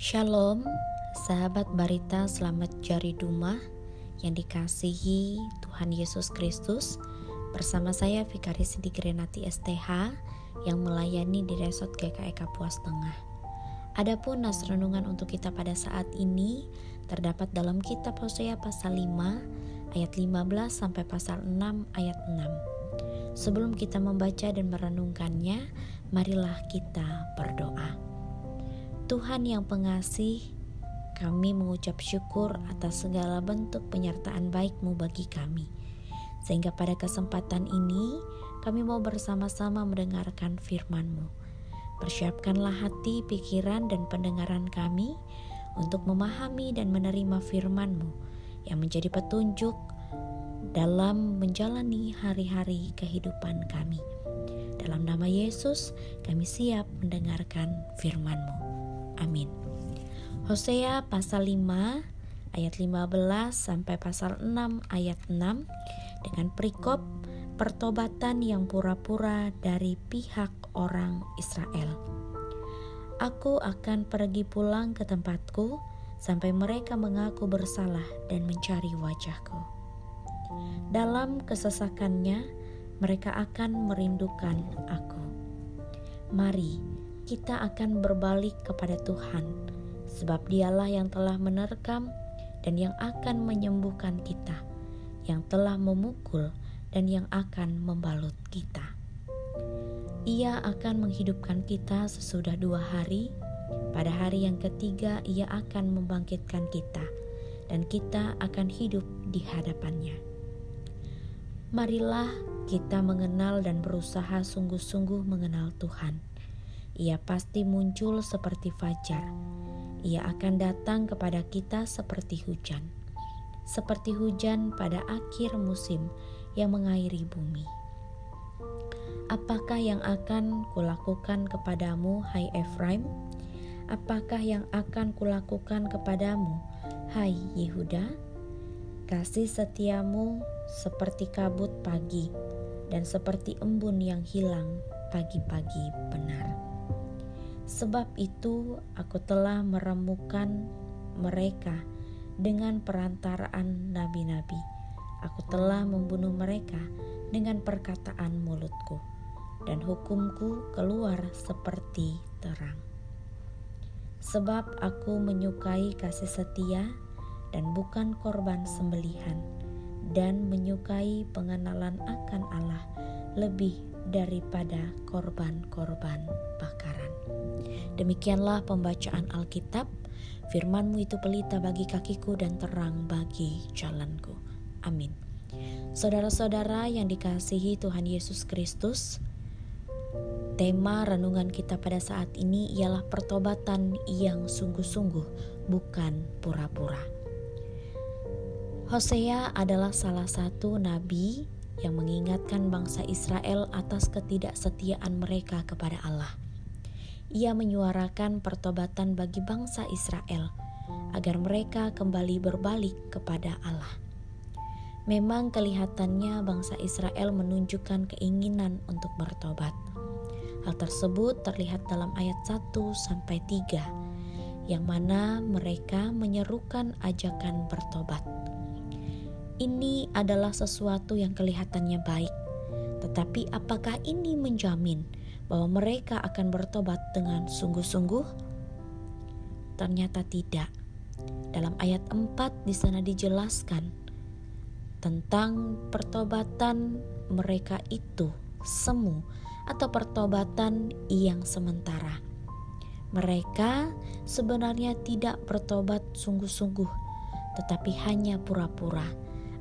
Shalom, sahabat Barita Selamat Jari Dumah yang dikasihi Tuhan Yesus Kristus. Bersama saya Fikari Sidik Renati STH yang melayani di Resort GKI Kapuas Tengah. Adapun nas renungan untuk kita pada saat ini terdapat dalam kitab Hosea pasal 5 ayat 15 sampai pasal 6 ayat 6. Sebelum kita membaca dan merenungkannya, marilah kita berdoa. Tuhan yang pengasih, kami mengucap syukur atas segala bentuk penyertaan baik-Mu bagi kami. Sehingga pada kesempatan ini, kami mau bersama-sama mendengarkan firman-Mu. Persiapkanlah hati, pikiran, dan pendengaran kami untuk memahami dan menerima firman-Mu yang menjadi petunjuk dalam menjalani hari-hari kehidupan kami. Dalam nama Yesus, kami siap mendengarkan firman-Mu. Amin. Hosea pasal 5 ayat 15 sampai pasal 6 ayat 6 dengan perikop pertobatan yang pura-pura dari pihak orang Israel. Aku akan pergi pulang ke tempatku sampai mereka mengaku bersalah dan mencari wajahku. Dalam kesesakannya mereka akan merindukan aku. Mari kita akan berbalik kepada Tuhan, sebab Dialah yang telah menerkam dan yang akan menyembuhkan kita, yang telah memukul dan yang akan membalut kita. Ia akan menghidupkan kita sesudah 2 hari, pada hari yang ketiga Ia akan membangkitkan kita, dan kita akan hidup di hadapannya. Marilah kita mengenal dan berusaha sungguh-sungguh mengenal Tuhan. Ia pasti muncul seperti fajar. Ia akan datang kepada kita seperti hujan pada akhir musim yang mengairi bumi. Apakah yang akan kulakukan kepadamu, hai Efraim? Apakah yang akan kulakukan kepadamu, hai Yehuda? Kasih setiamu seperti kabut pagi dan seperti embun yang hilang pagi-pagi benar. Sebab itu aku telah meremukkan mereka dengan perantaraan nabi-nabi. Aku telah membunuh mereka dengan perkataan mulutku, dan hukumku keluar seperti terang. Sebab aku menyukai kasih setia dan bukan korban sembelihan, dan menyukai pengenalan akan Allah lebih daripada korban-korban bakaran. Demikianlah pembacaan Alkitab. Firman-Mu itu pelita bagi kakiku dan terang bagi jalanku. Amin. Saudara-saudara yang dikasihi Tuhan Yesus Kristus, tema renungan kita pada saat ini ialah pertobatan yang sungguh-sungguh, bukan pura-pura. Hosea adalah salah satu nabi yang mengingatkan bangsa Israel atas ketidaksetiaan mereka kepada Allah. Ia menyuarakan pertobatan bagi bangsa Israel agar mereka kembali berbalik kepada Allah. Memang kelihatannya bangsa Israel menunjukkan keinginan untuk bertobat. Hal tersebut terlihat dalam ayat 1-3 yang mana mereka menyerukan ajakan bertobat. Ini adalah sesuatu yang kelihatannya baik, tetapi apakah ini menjamin bahwa mereka akan bertobat dengan sungguh-sungguh? Ternyata tidak. Dalam ayat 4 di sana dijelaskan tentang pertobatan mereka itu semu atau pertobatan yang sementara. Mereka sebenarnya tidak bertobat sungguh-sungguh, tetapi hanya pura-pura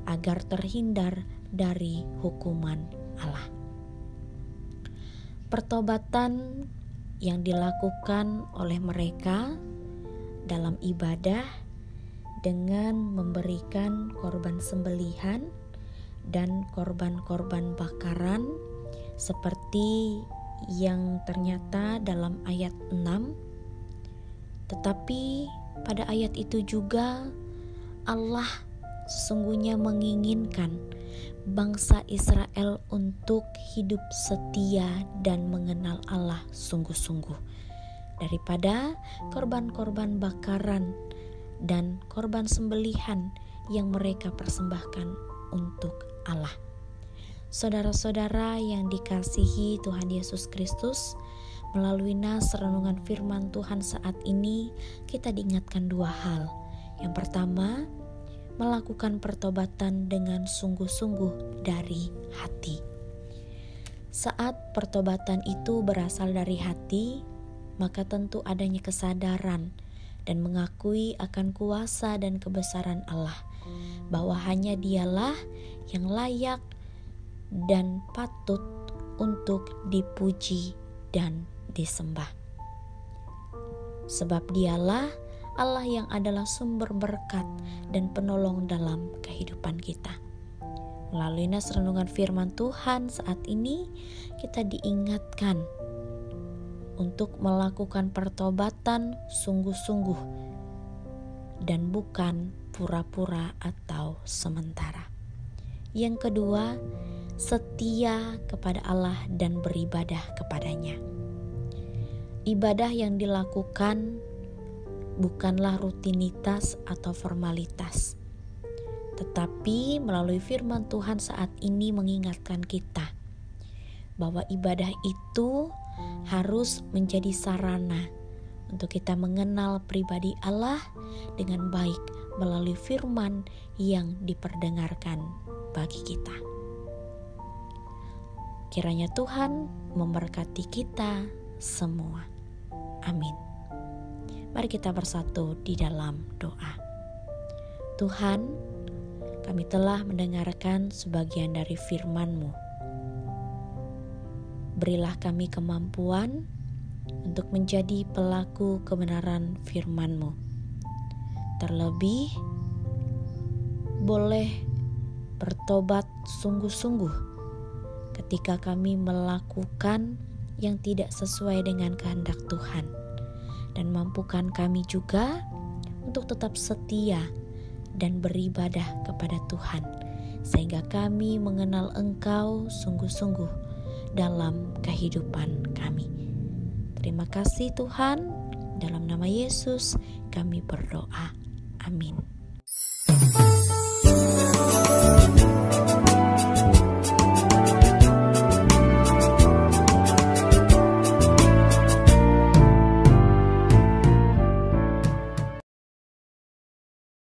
agar terhindar dari hukuman Allah. Pertobatan yang dilakukan oleh mereka dalam ibadah dengan memberikan korban sembelihan dan korban-korban bakaran seperti yang ternyata dalam ayat 6. Tetapi pada ayat itu juga Allah sesungguhnya menginginkan bangsa Israel untuk hidup setia dan mengenal Allah sungguh-sungguh. daripada korban-korban bakaran dan korban sembelihan yang mereka persembahkan untuk Allah. Saudara-saudara yang dikasihi Tuhan Yesus Kristus, melalui nas renungan firman Tuhan saat ini, kita diingatkan dua hal. Yang pertama, melakukan pertobatan dengan sungguh-sungguh dari hati. Saat pertobatan itu berasal dari hati, maka tentu adanya kesadaran dan mengakui akan kuasa dan kebesaran Allah, bahwa hanya Dialah yang layak dan patut untuk dipuji dan disembah. Sebab Dialah Allah yang adalah sumber berkat dan penolong dalam kehidupan kita. Melalui nas renungan firman Tuhan saat ini, kita diingatkan untuk melakukan pertobatan sungguh-sungguh dan bukan pura-pura atau sementara. Yang kedua, setia kepada Allah dan beribadah kepadanya. Ibadah yang dilakukan bukanlah rutinitas atau formalitas, tetapi melalui firman Tuhan saat ini mengingatkan kita bahwa ibadah itu harus menjadi sarana untuk kita mengenal pribadi Allah dengan baik melalui firman yang diperdengarkan bagi kita. Kiranya Tuhan memberkati kita semua. Amin. Mari kita bersatu di dalam doa. Tuhan, kami telah mendengarkan sebagian dari firman-Mu. Berilah kami kemampuan untuk menjadi pelaku kebenaran firman-Mu. Terlebih, boleh bertobat sungguh-sungguh ketika kami melakukan yang tidak sesuai dengan kehendak Tuhan. Dan mampukan kami juga untuk tetap setia dan beribadah kepada Tuhan, sehingga kami mengenal Engkau sungguh-sungguh dalam kehidupan kami. Terima kasih Tuhan, dalam nama Yesus kami berdoa. Amin.